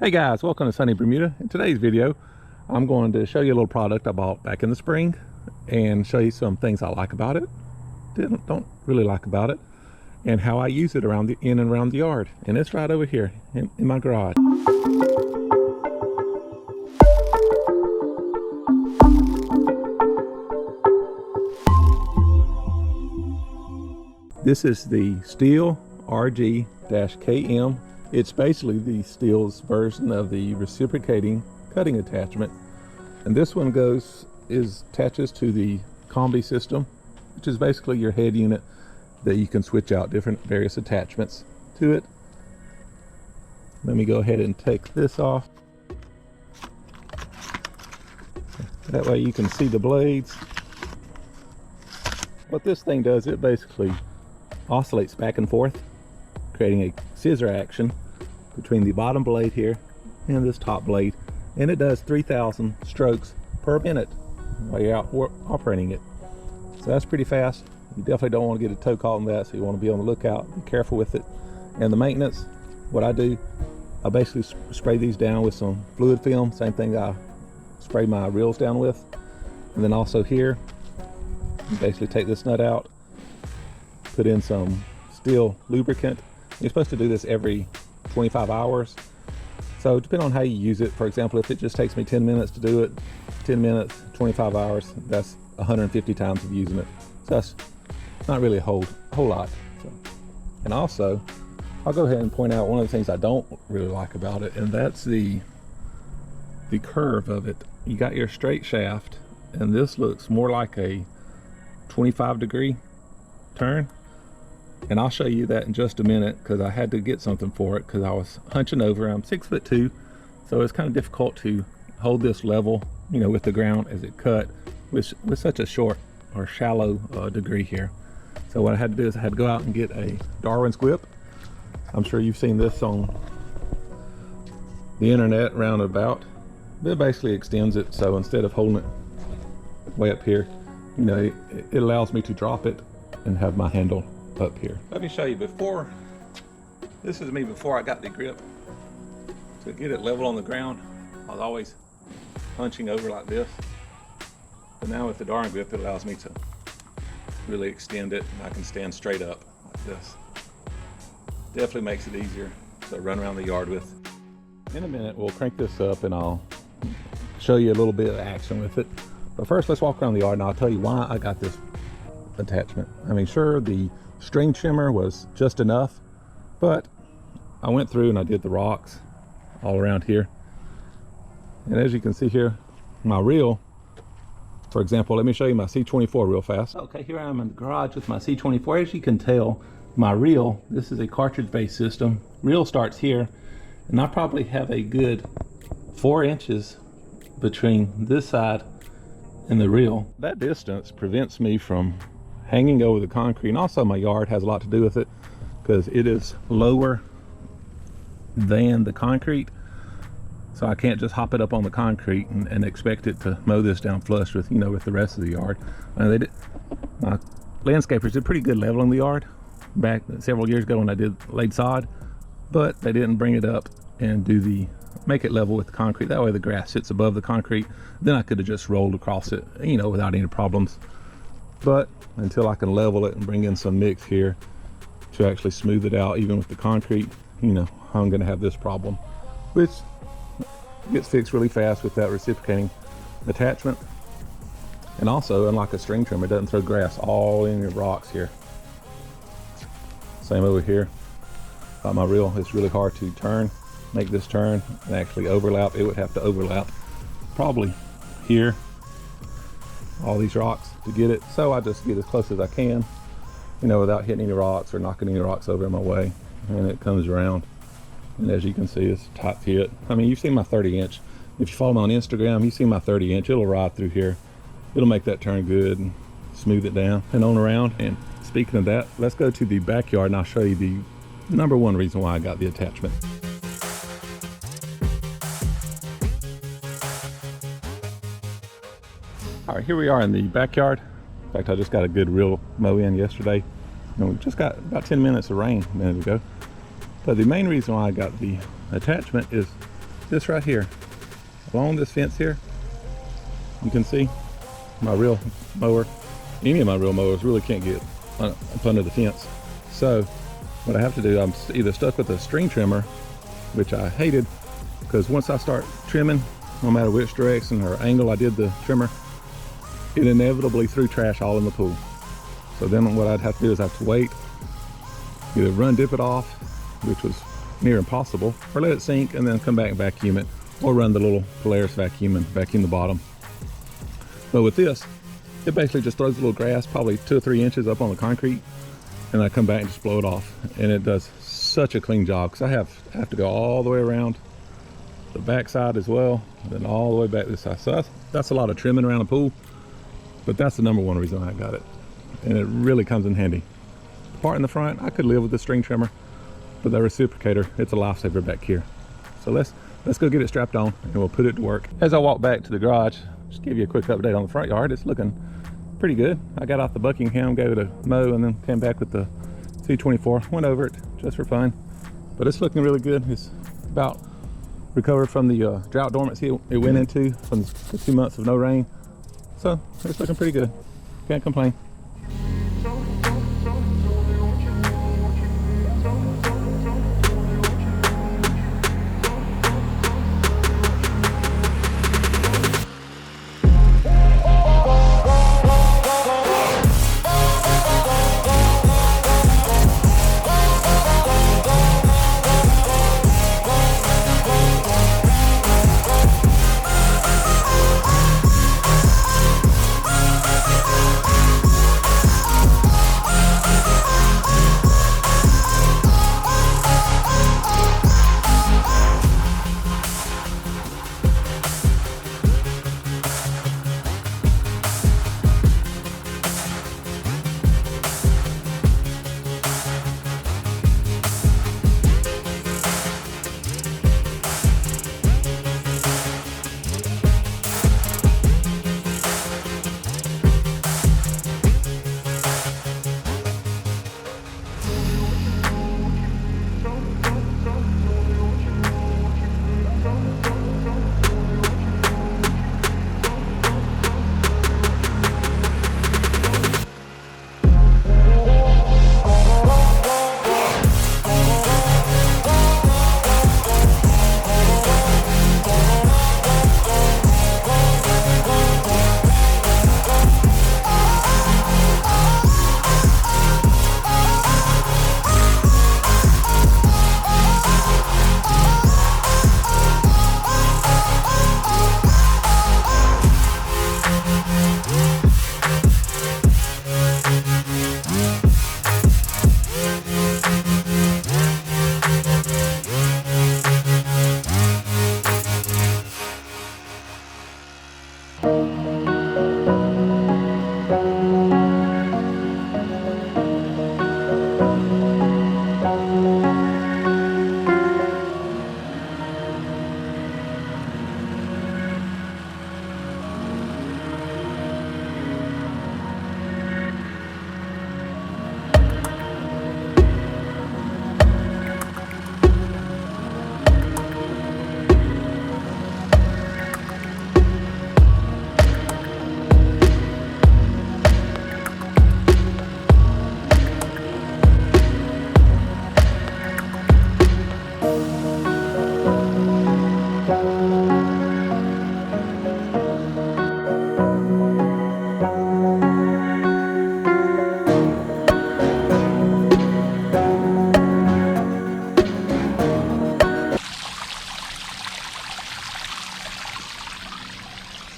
Hey guys, welcome to sunny Bermuda. In today's video, I'm going to show you a little product I bought back in the spring and show you some things I like about it, don't really like about it, and how I use it around in and around the yard. And it's right over here in my garage. This is the Stihl RG-KM. It's basically the Stihl's version of the reciprocating cutting attachment. And this one attaches to the Kombi system, which is basically your head unit that you can switch out various attachments to it. Let me go ahead and take this off. That way you can see the blades. What this thing does, it basically oscillates back and forth, creating a scissor action between the bottom blade here and this top blade, and it does 3,000 strokes per minute while you're out operating it. So that's pretty fast. You definitely don't want to get a toe caught in that, so you want to be on the lookout, be careful with it. And the maintenance, what I do, I basically spray these down with some fluid film, same thing I spray my reels down with. And then also here, you basically take this nut out, put in some Stihl lubricant. You're supposed to do this every 25 hours. So depending on how you use it, for example, if it just takes me 10 minutes to do it, 10 minutes, 25 hours, that's 150 times of using it. So that's not really a whole lot. So, and also, I'll go ahead and point out one of the things I don't really like about it, and that's the curve of it. You got your straight shaft, and this looks more like a 25-degree turn. And I'll show you that in just a minute, because I had to get something for it because I was hunching over. I'm 6'2", so it's kind of difficult to hold this level, you know, with the ground as it cut with such a short or shallow degree here. So what I had to do is I had to go out and get a Darwin's whip. I'm sure you've seen this on the internet roundabout. It basically extends it, so instead of holding it way up here, you know, it allows me to drop it and have my handle up here. Let me show you before. This is me before I got the grip. To get it level on the ground, I was always hunching over like this. But now with the Darwin grip, it allows me to really extend it, and I can stand straight up like this. Definitely makes it easier to run around the yard with. In a minute, we'll crank this up and I'll show you a little bit of action with it. But first, let's walk around the yard and I'll tell you why I got this attachment. I mean, sure, the string trimmer was just enough, but I went through and I did the rocks all around here. And as you can see here, my reel, for example, let me show you my C24 real fast. Okay, here I am in the garage with my C24. As you can tell, my reel, this is a cartridge-based system. Reel starts here, and I probably have a good 4 inches between this side and the reel. That distance prevents me from hanging over the concrete, and also my yard has a lot to do with it because it is lower than the concrete, so I can't just hop it up on the concrete and expect it to mow this down flush with, you know, with the rest of the yard. My landscapers did pretty good leveling the yard back several years ago when I laid sod, but they didn't bring it up and make it level with the concrete. That way the grass sits above the concrete. Then I could have just rolled across it, you know, without any problems. But until I can level it and bring in some mix here to actually smooth it out, even with the concrete, you know, I'm gonna have this problem, which gets fixed really fast with that reciprocating attachment. And also, unlike a string trimmer, it doesn't throw grass all in your rocks here. Same over here. My reel, it's really hard to make this turn and actually overlap. It would have to overlap probably here, all these rocks to get it. So I just get as close as I can, you know, without hitting any rocks or knocking any rocks over in my way. And it comes around. And as you can see, it's a tight fit. I mean, you've seen my 30-inch. If you follow me on Instagram, you see my 30-inch. It'll ride through here. It'll make that turn good and smooth it down and on around. And speaking of that, let's go to the backyard and I'll show you the #1 reason why I got the attachment. All right, here we are in the backyard. In fact, I just got a good real mow in yesterday. And we just got about 10 minutes of rain a minute ago. But the main reason why I got the attachment is this right here, along this fence here, you can see my real mower, any of my real mowers really can't get up under the fence. So what I have to do, I'm either stuck with a string trimmer, which I hated, because once I start trimming, no matter which direction or angle I did the trimmer, it inevitably threw trash all in the pool. So then what I'd have to do is I have to wait, either dip it off, which was near impossible, or let it sink and then come back and vacuum it, or run the little Polaris vacuum and vacuum the bottom. But with this, it basically just throws a little grass, probably 2 or 3 inches up on the concrete, and I come back and just blow it off. And it does such a clean job, because I have to go all the way around the back side as well, and then all the way back this side. So that's a lot of trimming around the pool, but that's the #1 reason I got it. And it really comes in handy. The part in the front, I could live with the string trimmer, but the Reciprocator, it's a lifesaver back here. So let's go get it strapped on and we'll put it to work. As I walk back to the garage, just give you a quick update on the front yard. It's looking pretty good. I got off the Buckingham, gave it a mow, and then came back with the 224. Went over it just for fun, but it's looking really good. It's about recovered from the drought dormancy it went into from the 2 months of no rain. So it's looking pretty good. Can't complain.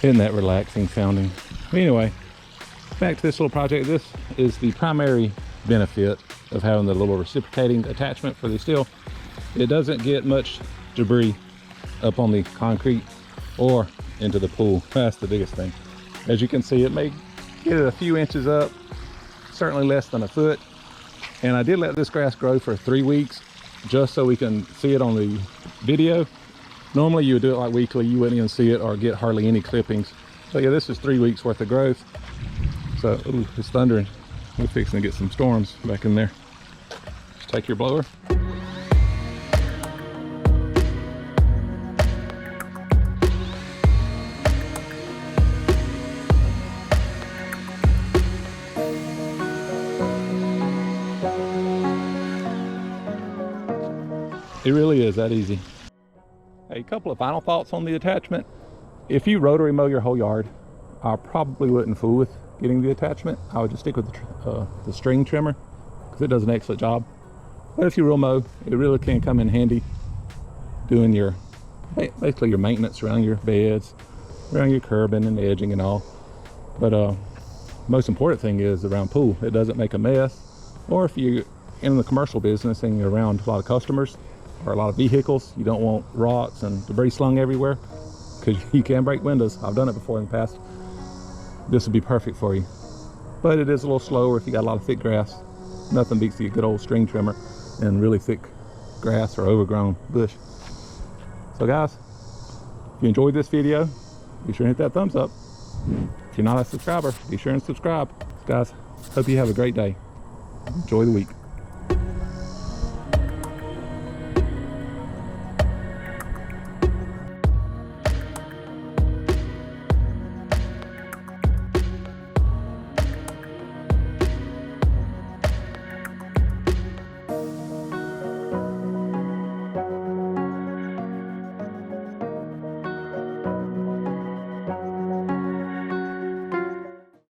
Isn't that relaxing sounding? But anyway, back to this little project. This is the primary benefit of having the little reciprocating attachment for the Stihl. It doesn't get much debris up on the concrete or into the pool. That's the biggest thing. As you can see, it may get it a few inches up, certainly less than a foot. And I did let this grass grow for 3 weeks just so we can see it on the video. Normally you would do it like weekly, you wouldn't even see it or get hardly any clippings. So yeah, this is 3 weeks worth of growth. So, ooh, it's thundering. We're fixing to get some storms back in there. Just take your blower. It really is that easy. A couple of final thoughts on the attachment. If you rotary mow your whole yard, I probably wouldn't fool with getting the attachment. I would just stick with the string trimmer because it does an excellent job. But if you real mow, it really can come in handy doing your, basically your maintenance around your beds, around your curbing and edging and all. But most important thing is around pool. It doesn't make a mess. Or if you're in the commercial business and you're around a lot of customers or a lot of vehicles, you don't want rocks and debris slung everywhere because you can break windows. I've done it before in the past. This would be perfect for you. But it is a little slower if you got a lot of thick grass. Nothing beats the good old string trimmer and really thick grass or overgrown bush. So guys, if you enjoyed this video, be sure to hit that thumbs up. If you're not a subscriber, be sure and subscribe. Guys, hope you have a great day. Enjoy the week.